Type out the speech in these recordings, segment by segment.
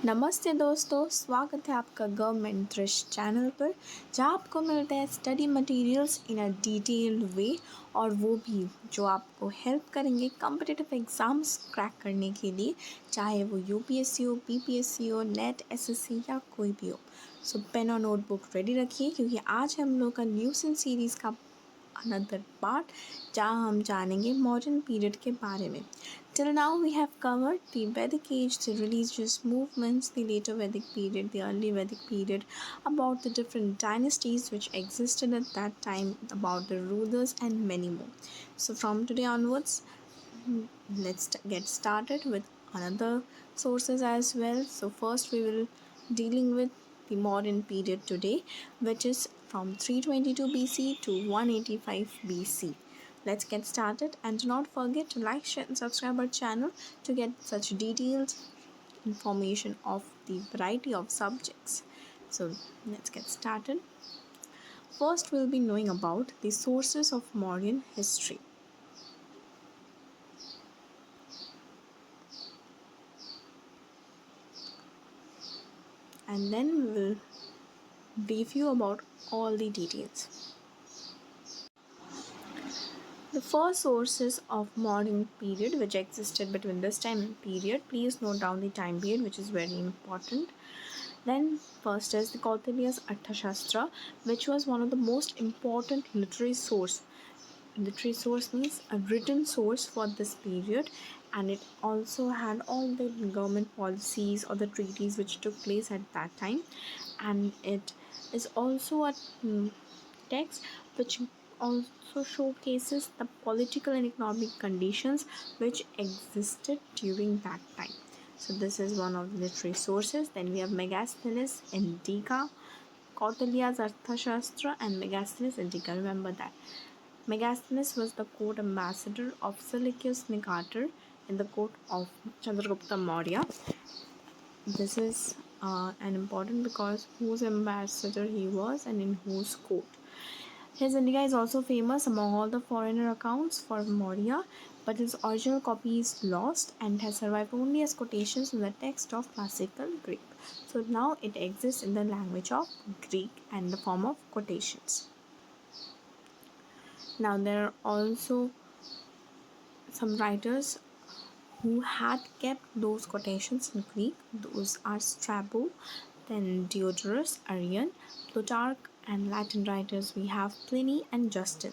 नमस्ते दोस्तों, स्वागत है आपका गवर्नमेंट दृश चैनल पर, जहां आपको मिलते हैं study materials in a detailed वे और वो भी जो आपको हेल्प करेंगे कॉम्पिटिटिव एग्ज़ाम्स क्रैक करने के लिए, चाहे वो यूपीएससी हो, बीपीएससी हो, नेट, एसएससी या कोई भी हो। सो पेन और नोटबुक रेडी रखिए क्योंकि आज हम लोग का ल्यूसेंट सीरीज़ का अनदर पार्ट जहाँ हम जानेंगे मॉडर्न पीरियड के बारे में। Till now we have covered the Vedic age, the religious movements, the later Vedic period, the early Vedic period, about the different dynasties which existed at that time, about the rulers and many more. So from today onwards, let's get started with another sources as well. So first we will dealing with the modern period today, which is from 322 BC to 185 BC. Let's get started, and do not forget to like, share and subscribe our channel to get such detailed information of the variety of subjects. So let's get started. First we'll be knowing about the sources of Mauryan history. And then we will brief you about all the details. The first sources of modern period which existed between this time period, please note down the time period which is very important. Then first is the Kautilya's Arthashastra, which was one of the most important literary source. Literary source means a written source for this period, and it also had all the government policies or the treaties which took place at that time, and it is also a text which also showcases the political and economic conditions which existed during that time. So this is one of the literary sources. Then we have Megasthenes Indica, Kautilya's Arthashastra and Megasthenes Indica. Remember that. Megasthenes was the court ambassador of Seleucus Nicator in the court of Chandragupta Maurya. This is an important because whose ambassador he was and in whose court. His Indica is also famous among all the foreigner accounts for Maurya, but its original copy is lost and has survived only as quotations in the text of classical Greek. So now it exists in the language of Greek and the form of quotations. Now there are also some writers who had kept those quotations in Greek. Those are Strabo, then Diodorus, Arrian, Plutarch, and Latin writers we have Pliny and Justin.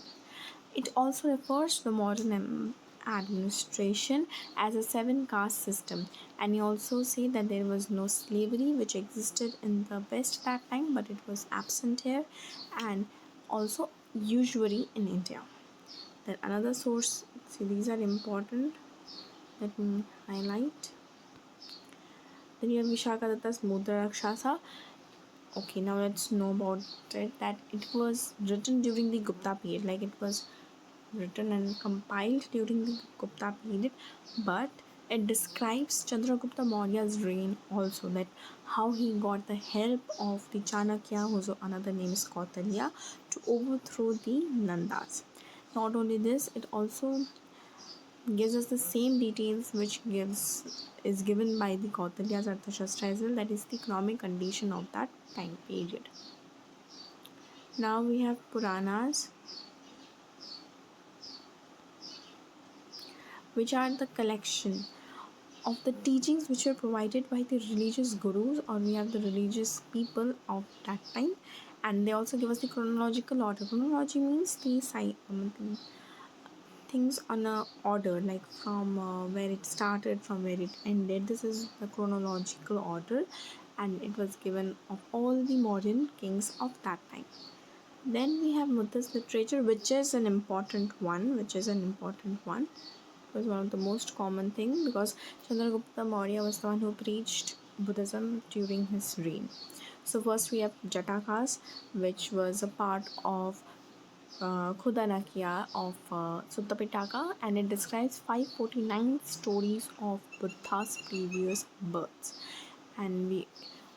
It also refers to the modern administration as a seven-caste system, and you also say that there was no slavery which existed in the West at that time, but it was absent here and also usually in India. Then another source, see these are important, let me highlight. Then you have Vishakadatta's Mudra Rakshasa. Okay, now let's know about it, that it was written during the Gupta period, like it was written and compiled during the Gupta period, but it describes Chandragupta Maurya's reign also, that how he got the help of the Chanakya, whose another name is Kautilya, to overthrow the Nandas. Not only this, it also gives us the same details which is given by the Kautilya's Arthashastra as well, that is the economic condition of that time period. Now we have Puranas, which are the collection of the teachings which were provided by the religious gurus, or we have the religious people of that time, and they also give us the chronological order. Chronology means the things on a order, like from where it started, from where it ended. This is the chronological order, and it was given of all the modern kings of that time. Then we have Buddhist literature, which is an important one. It was one of the most common thing because Chandragupta Maurya was the one who preached Buddhism during his reign. So first we have Jatakas, which was a part of Chanakya of Sutta Pitaka, and it describes 549 stories of Buddha's previous births. And we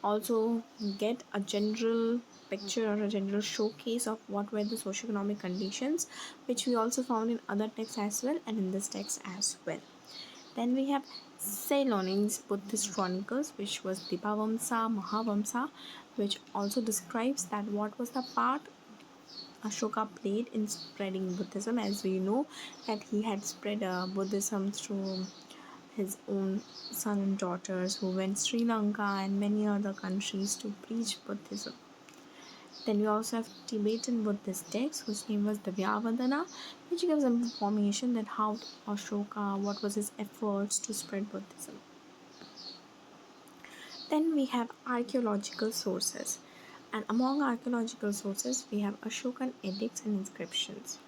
also get a general picture or a general showcase of what were the socioeconomic conditions, which we also found in other texts as well and in this text as well. Then we have Ceylonese Buddhist chronicles, which was Dipavamsa, Mahavamsa, which also describes that what was the part Ashoka played in spreading Buddhism. As we know that he had spread Buddhism through his own son and daughters who went Sri Lanka and many other countries to preach Buddhism. Then we also have Tibetan Buddhist text whose name was the Vyavadana, which gives information that how Ashoka, what was his efforts to spread Buddhism. Then we have archaeological sources, and among archaeological sources we have Ashokan edicts and inscriptions.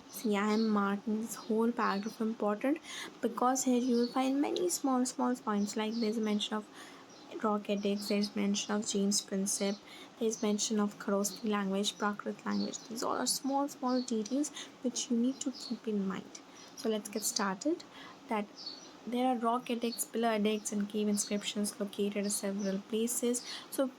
See, I am marking this whole paragraph important because here you will find many small points, like there's a mention of rock edicts, there's mention of James Princip, there's mention of Kharosthi language, Prakrit language. These all are small details which you need to keep in mind. So let's get started. That there are rock edicts, pillar edicts, and cave inscriptions located at several places. So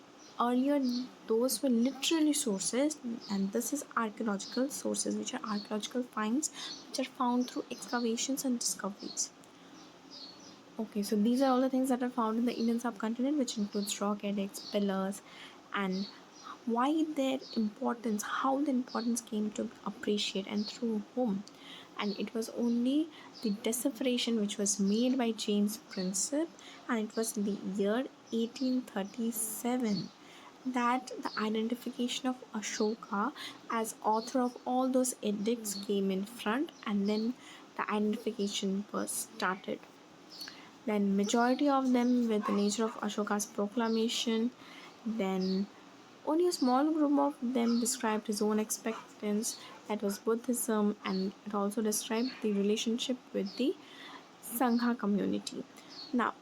earlier those were literally sources, and this is archaeological sources, which are archaeological finds which are found through excavations and discoveries. Okay, so these are all the things that are found in the Indian subcontinent, which includes rock edicts, pillars, and why their importance, how the importance came to appreciate, and through whom. And it was only the decipheration which was made by James Princip, and it was in the year 1837 that the identification of Ashoka as author of all those edicts came in front, and then the identification was started. Then majority of them with the nature of Ashoka's proclamation. Then only a small group of them described his own experience, that was Buddhism, and it also described the relationship with the Sangha community. Now,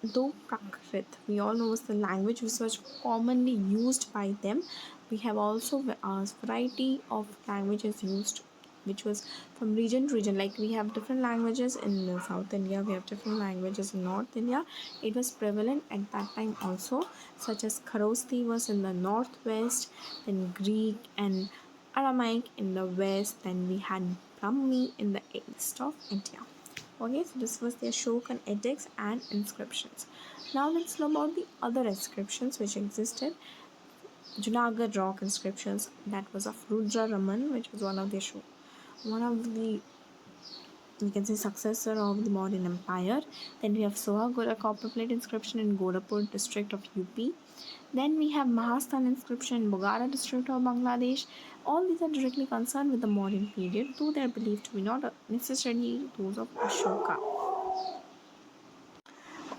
though Prakrit, we all know was the language which was commonly used by them, we have also a variety of languages used which was from region to region. Like we have different languages in South India, we have different languages in North India. It was prevalent at that time also, such as Kharosthi was in the northwest, then Greek and Aramaic in the west, then we had Brahmi in the east of India. Okay, so this was the Ashokan edicts and inscriptions. Now let's know about the other inscriptions which existed. Junagadh rock inscriptions, that was of Rudra Raman, which was one of the you can say successor of the Mauryan Empire. Then we have Sohagura copper plate inscription in Godapur district of UP. Then we have Mahastan inscription in Bogara district of Bangladesh. All these are directly concerned with the Mauryan period, though they are believed to be not necessarily those of Ashoka.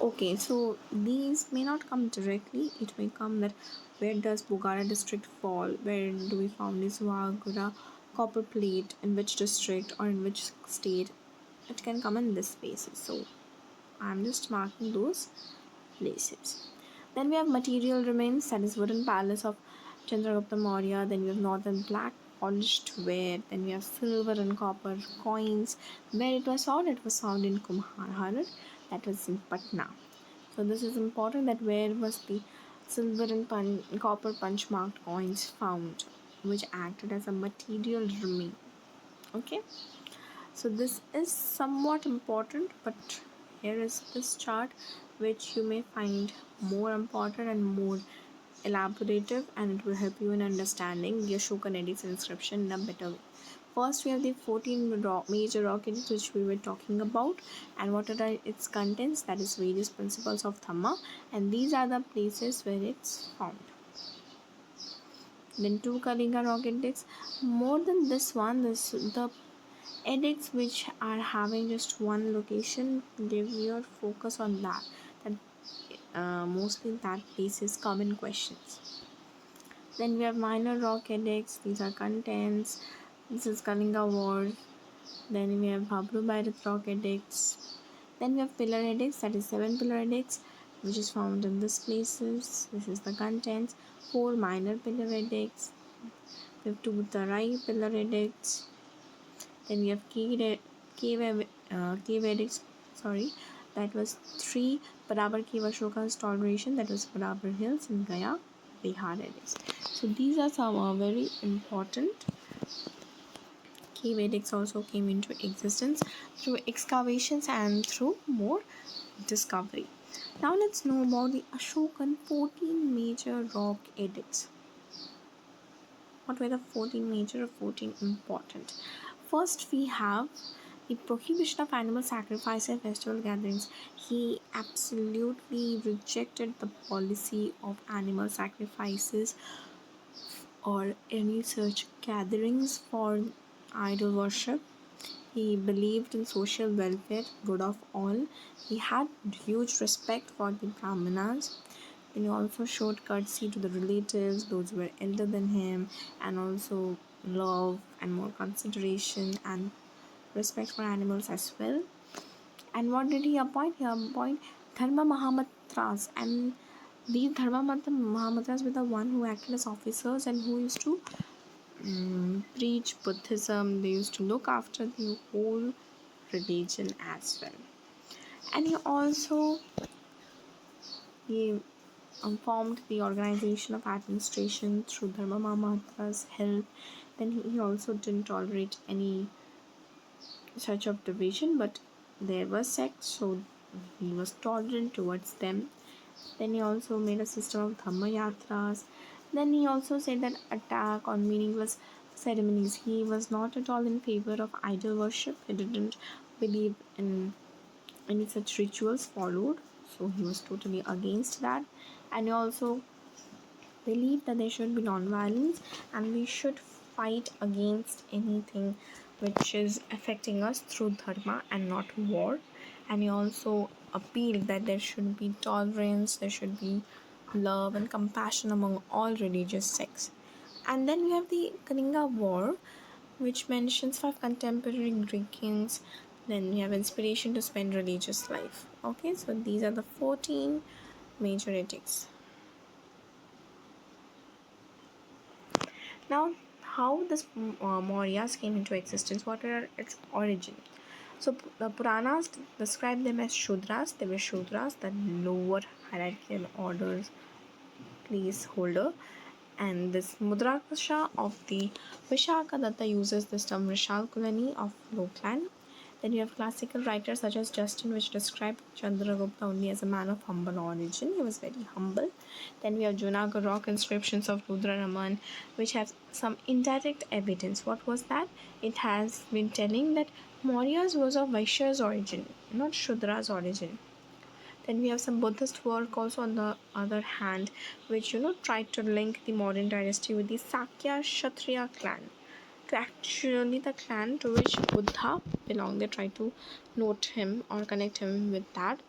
Okay, so these may not come directly. It may come that where does Bogara district fall? Where do we found this Sohagura copper plate? In which district or in which state? It can come in this basis. So I'm just marking those places. Then we have material remains, that is wooden palace of Chandragupta Maurya. Then we have northern black polished ware. Then we have silver and copper coins. Where it was found in Kumharharat, that was in Patna. So this is important, that where was the silver and copper punch marked coins found, which acted as a material remain. Okay, so this is somewhat important, but here is this chart which you may find more important and more elaborative, and it will help you in understanding the Ashokan edicts inscription in a better way. First, we have the 14 major rock edicts which we were talking about, and what are its contents, that is various principles of Dhamma, and these are the places where it's found. Then 2 Kalinga rock edicts. More than this one, the edicts which are having just one location, give your focus on that mostly that places come in questions. Then we have minor rock edicts, these are contents. This is Kalinga War. Then we have Habru Bhairath rock edicts. Then we have pillar edicts, that is 7 pillar edicts which is found in this places. This is the contents. 4 minor pillar edicts. We have 2 Tarai pillar edicts. Then we have cave edicts, that was 3 Barabar Cave Ashoka's toleration, that was Barabar Hills in Gaya, Bihar edicts. So these are some very important cave edicts also came into existence through excavations and through more discovery. Now let's know about the Ashokan 14 major rock edicts. What were the 14 major or 14 important? First, we have the prohibition of animal sacrifice and festival gatherings. He absolutely rejected the policy of animal sacrifices or any such gatherings for idol worship. He believed in social welfare, good of all. He had huge respect for the Brahmanas. And he also showed courtesy to the relatives, those who were elder than him, and also love and more consideration and respect for animals as well. And what did he appoint? He appointed Dharma Mahamatras, and these Dharma Mahamatras were the one who acted as officers and who used to preach Buddhism. They used to look after the whole religion as well. And he formed the organization of administration through Dharma Mahamatras' help. Then he also didn't tolerate any such of division, but there were sects, so he was tolerant towards them. Then he also made a system of Dhamma Yatras. Then he also said that attack on meaningless ceremonies. He was not at all in favor of idol worship. He didn't believe in any such rituals followed, so he was totally against that. And he also believed that there should be non-violence and we should fight against anything which is affecting us through dharma and not war. And he also appealed that there should be tolerance, there should be love and compassion among all religious sects. And then we have the Kalinga War, which mentions 5 contemporary Greek kings. Then we have inspiration to spend religious life. Okay, so these are the 14 major edicts. Now, how this Mauryas came into existence? What are its origin? So the Puranas describe them as Shudras. They were Shudras, the lower hierarchical orders placeholder. And this Mudrakasha of the Vishakadatta uses this term Rishal Kulani of low clan. Then you have classical writers such as Justin, which described Chandragupta only as a man of humble origin. He was very humble. Then we have Junagadh rock inscriptions of Rudra Raman, which have some indirect evidence. What was that? It has been telling that Mauryas was of Vaishya's origin, not Shudra's origin. Then we have some Buddhist work also on the other hand, which tried to link the Mauryan dynasty with the Sakya Kshatriya clan, to actually the clan to which Buddha belonged. They tried to note him or connect him with that.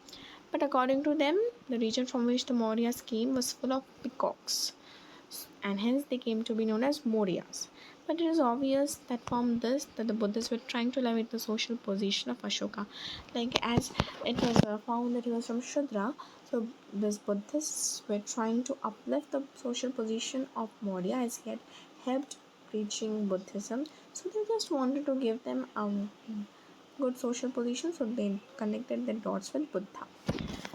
But according to them, the region from which the Mauryas came was full of peacocks, and hence they came to be known as Mauryas. But it is obvious that from this that the Buddhists were trying to elevate the social position of Ashoka. Like as it was found that he was from Shudra, so these Buddhists were trying to uplift the social position of Maurya as he had helped preaching Buddhism. So they just wanted to give them a good social position, so they connected the dots with Buddha.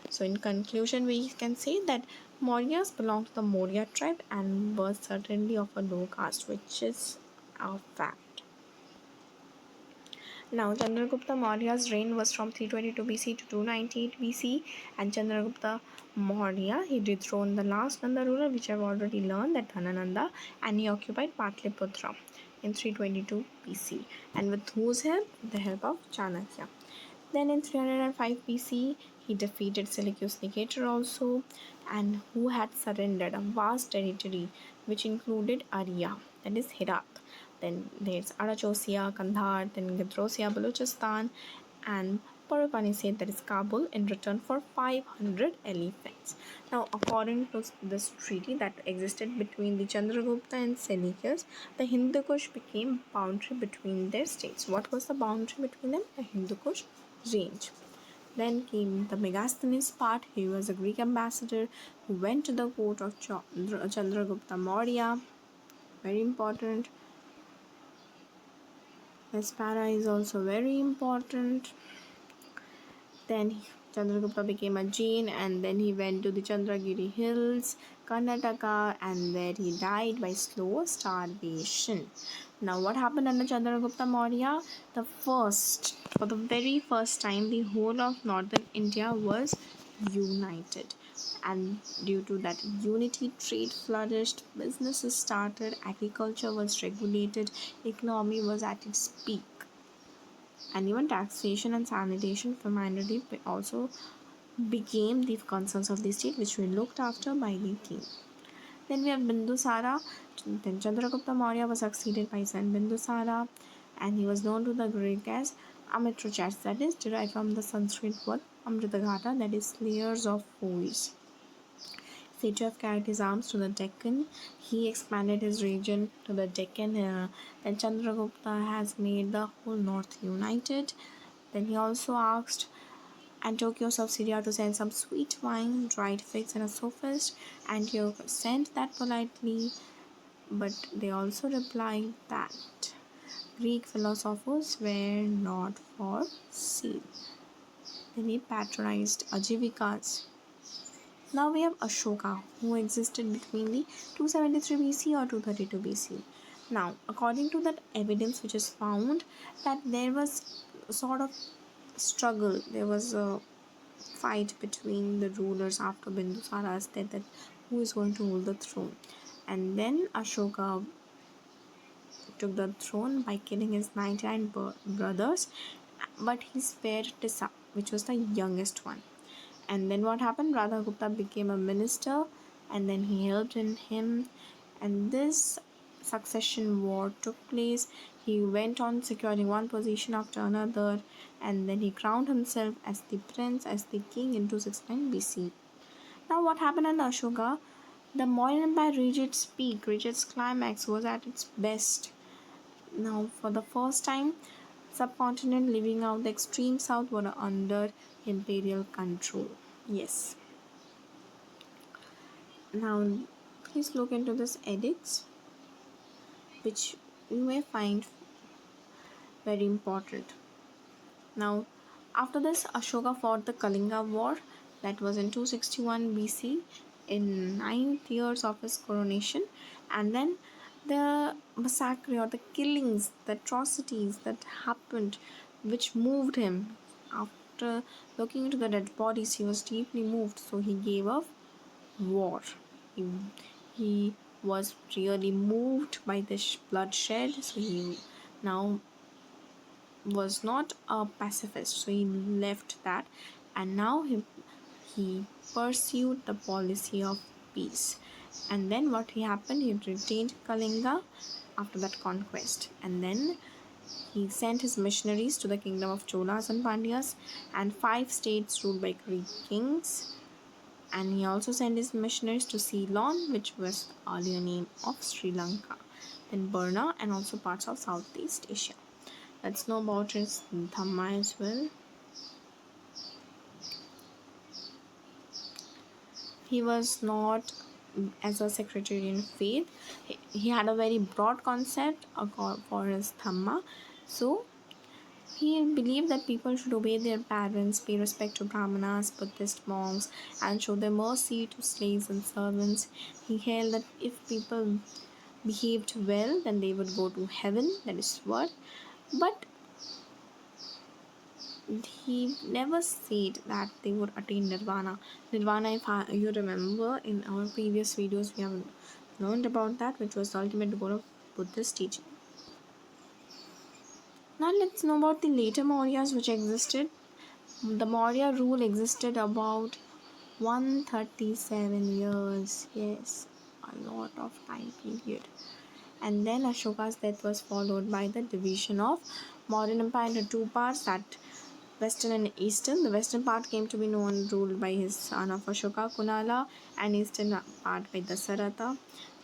So in conclusion, we can say that Mauryas belong to the Maurya tribe and were certainly of a low caste, which is a fact. Now, Chandragupta Maurya's reign was from 322 BC to 298 BC, and Chandragupta Maurya, he dethroned the last Nanda ruler, which I've already learned, that Dhanananda, and he occupied Patliputra in 322 BC. And with whose help? The help of Chanakya. Then in 305 BC, he defeated Seleucus Nicator also, and who had surrendered a vast territory which included Arya, that is Herat. Then there's Arachosya, Kandhar, then Gedrosia, Balochistan, and Paropaniset, that is Kabul, in return for 500 elephants. Now, according to this treaty that existed between the Chandragupta and Seleucus, the Hindu Kush became boundary between their states. What was the boundary between them? The Hindu Kush range. Then came the Megasthenes part. He was a Greek ambassador who went to the court of Chandragupta Maurya. Very important. Vespara is also very important. Then Chandragupta became a Jain, and then he went to the Chandragiri hills, Karnataka, and where he died by slow starvation. Now, what happened under Chandragupta Maurya? For the very first time, the whole of northern India was united. And due to that unity, trade flourished, businesses started, agriculture was regulated, economy was at its peak. And even taxation and sanitation for minority also became the concerns of the state, which were looked after by the king. Then we have Bindusara. Then Chandragupta Maurya was succeeded by son Bindusara, and he was known to the Greek as Amitrachats, that is derived from the Sanskrit word Amritagata, that is layers of foes. Said to have carried his arms to the Deccan. He expanded his region to the Deccan. Then Chandragupta has made the whole north united. Then he also asked Antiochus of Syria to send some sweet wine, dried figs, and a sophist. Antiochus sent that politely, but they also replied that Greek philosophers were not for sale. Then he patronized Ajivikas. Now we have Ashoka, who existed between the 273 BC or 232 BC. Now, according to that evidence which is found, that there was a sort of struggle, there was a fight between the rulers after Bindusara's death, that who is going to hold the throne. And then Ashoka took the throne by killing his 99 brothers, but he spared Tissa, which was the youngest one. And then what happened? Radhagupta became a minister, and then he helped in him, and this succession war took place. He went on securing one position after another, and then he crowned himself as the prince, as the king in 269 BC. Now, what happened under Ashoka? The Mauryan Empire reached its peak, reached its climax, was at its best. Now, for the first time, subcontinent living out the extreme south were under imperial control. Yes. Now, please look into this edicts, which you may find very important. Now, after this, Ashoka fought the Kalinga War, that was in 261 BC, in 9th years of his coronation, and then the massacre or the killings, the atrocities that happened, which moved him. After looking into the dead bodies, he was deeply moved, so he gave up war. He was really moved by this bloodshed, so he now was not a pacifist, so he left that, and now he pursued the policy of peace. And then what he happened, he retained Kalinga after that conquest, and then he sent his missionaries to the kingdom of Cholas and Pandyas and 5 states ruled by Greek kings. And he also sent his missionaries to Ceylon, which was the earlier name of Sri Lanka, then Burma, and also parts of Southeast Asia. Let's know about his Dhamma as well. He was not as a sectarian faith. He had a very broad concept for his Dhamma. So he believed that people should obey their parents, pay respect to Brahmanas, Buddhist monks, and show their mercy to slaves and servants. He held that if people behaved well, then they would go to heaven, that is what. But he never said that they would attain nirvana. Nirvana, if you remember, in our previous videos we have learned about that, which was the ultimate goal of Buddhist teaching. Now let's know about the later Mauryas which existed. The Maurya rule existed about 137 years. Yes, a lot of time period. And then Ashoka's death was followed by the division of Mauryan Empire into 2 parts, that Western and Eastern. The western part came to be known ruled by his son of Ashoka, Kunala, and eastern part by Dasaratha.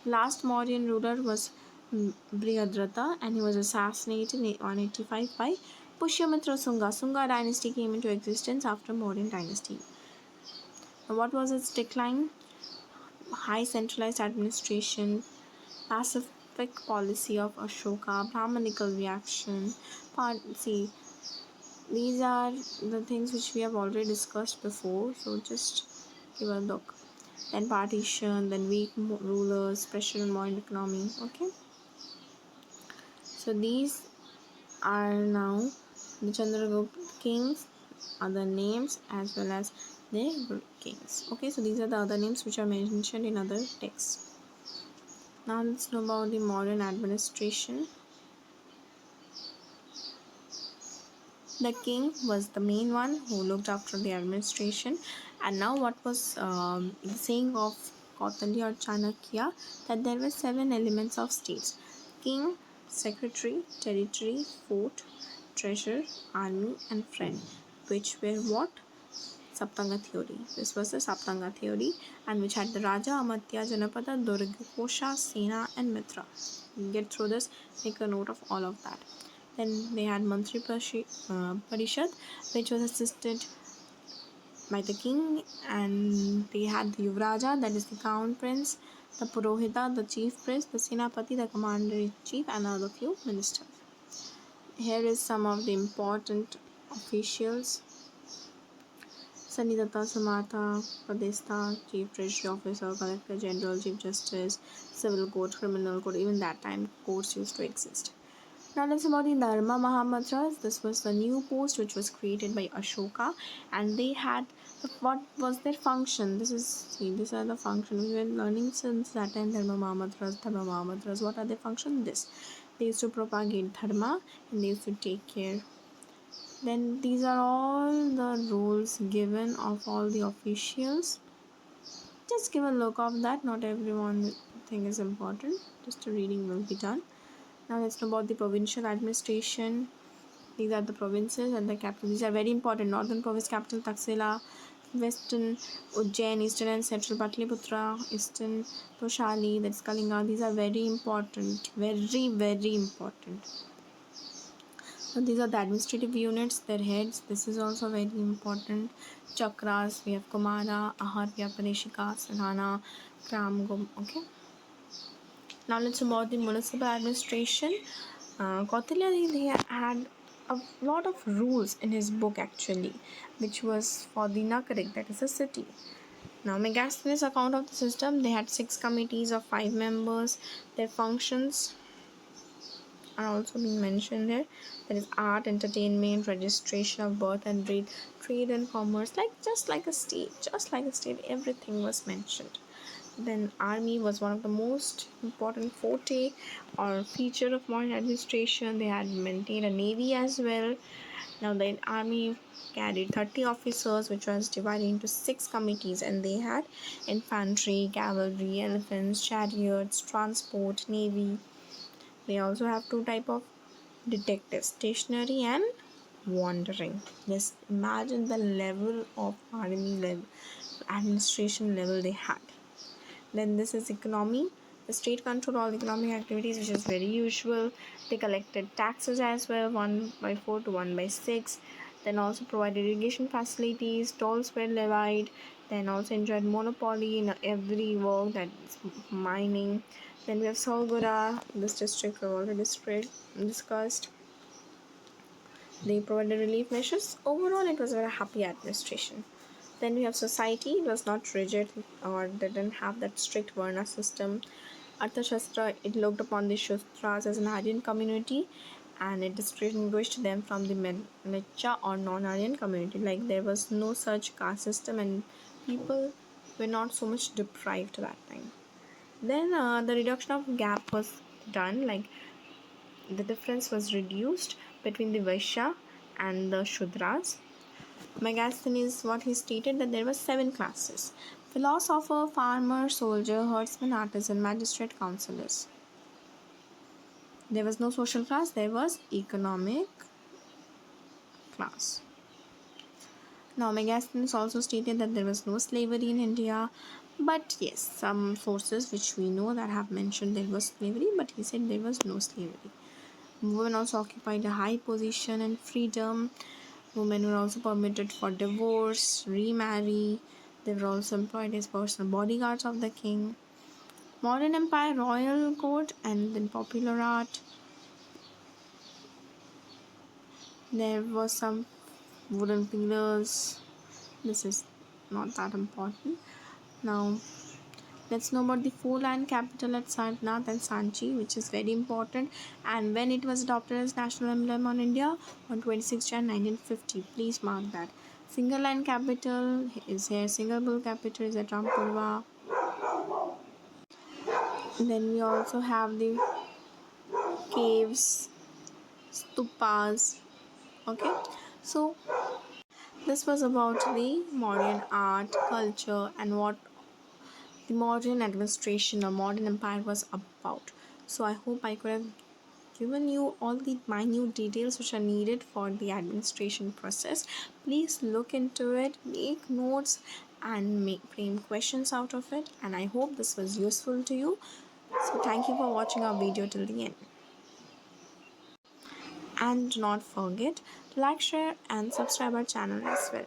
Last Mauryan ruler was Brihadrata, and he was assassinated in 185 by Pushyamitra Sunga. Sunga dynasty came into existence after Mauryan dynasty. Now, what was its decline? High centralized administration, pacific policy of Ashoka, Brahmanical reaction, These are the things which we have already discussed before, so just give a look. Then partition, then weak rulers, pressure on modern economy. Okay, so these are now the Chandragupta kings, other names as well as their kings. Okay, so these are the other names which are mentioned in other texts. Now let's know about the modern administration. The king was the main one who looked after the administration. And now, what was the saying of Kautilya or Chanakya, that there were 7 elements of states: king, secretary, territory, fort, treasure, army, and friend, which were what? Saptanga theory. This was the Saptanga theory, and which had the Raja, Amatya, Janapada, Durga, Kosha, Sena, and Mitra. Get through this, make a note of all of that. Then they had Mantri Parishad, which was assisted by the king, and they had the Yuvraja, that is the crown prince, the Purohita, the chief priest, the Senapati, the commander in chief, and other few ministers. Here is some of the important officials: Sanidata Samartha, Padesta, Chief Treasury Officer, Collector General, Chief Justice, Civil Court, Criminal Court. Even that time, courts used to exist. Now let's about the Dharma Mahamantras. This was the new post which was created by Ashoka, and they had what was their function. These are the function we were learning since that time. Dharma Mahamantras. What are their function? They used to propagate dharma, and they used to take care. Then these are all the roles given of all the officials. Just give a look of that. Not everyone thing is important. Just a reading will be done. Now let's know about the provincial administration. These are the provinces and the capital. These are very important. Northern province capital Taxila, Western Ujjain, Eastern and Central Patliputra, Eastern Toshali, that's Kalinga. These are very important. Very, very important. So these are the administrative units, their heads. This is also very important. Chakras, we have Kumara, Ahar, we have Panishika, Sadhana, Kram, Gum. Okay. Now let's about the municipal administration. Kautilya, they had a lot of rules in his book actually, which was for the Nagarik, that is a city. Now, Megasthenes' account of the system, they had 6 committees of 5 members. Their functions are also being mentioned there. There is art, entertainment, registration of birth and breed, trade and commerce, like just like a state, everything was mentioned. Then army was one of the most important forte or feature of modern administration. They had maintained a navy as well. Now the army carried 30 officers, which was divided into 6 committees, and they had infantry, cavalry, elephants, chariots, transport, navy. They also have 2 type of detectives, stationary and wandering. Just imagine the level of army level, administration level they had. Then this is economy. The state controlled all economic activities, which is very usual. They collected taxes as well, 1/4 to 1/6. Then also provided irrigation facilities, tolls were levied. Then also enjoyed monopoly in every work, that is mining. Then we have Solgura, this district we already discussed. They provided relief measures. Overall, it was a very happy administration. Then we have society. It was not rigid or didn't have that strict Varna system. Arthashastra, it looked upon the Shudras as an Aryan community, and it distinguished them from the Mecha or non-Aryan community. Like there was no such caste system, and people were not so much deprived that time. Then the reduction of gap was done. Like the difference was reduced between the Vaishya and the Shudras. Megasthenes, what he stated, that there were 7 classes: philosopher, farmer, soldier, herdsman, artisan, magistrate, councillors. There was no social class, there was economic class. Now, Megasthenes also stated that there was no slavery in India, but yes, some sources which we know that have mentioned there was slavery, but he said there was no slavery. Women also occupied a high position and freedom. Women were also permitted for divorce, remarry. They were also employed as personal bodyguards of the king. Mauryan Empire, royal court, and then popular art. There was some wooden pillars. This is not that important. Now let's know about the four land capital at Sarnath and Sanchi, which is very important, and when it was adopted as national emblem on India on 26 Jan 1950. Please mark that. Single land capital is here. Single bull capital is at Rampurva. Then we also have the caves, stupas. Okay, so this was about the Mauryan art, culture, and what the modern administration or modern empire was about. So I hope I could have given you all the minute details which are needed for the administration process. Please look into it, make notes, and make frame questions out of it. And I hope this was useful to you. So thank you for watching our video till the end. And do not forget to like, share, and subscribe our channel as well.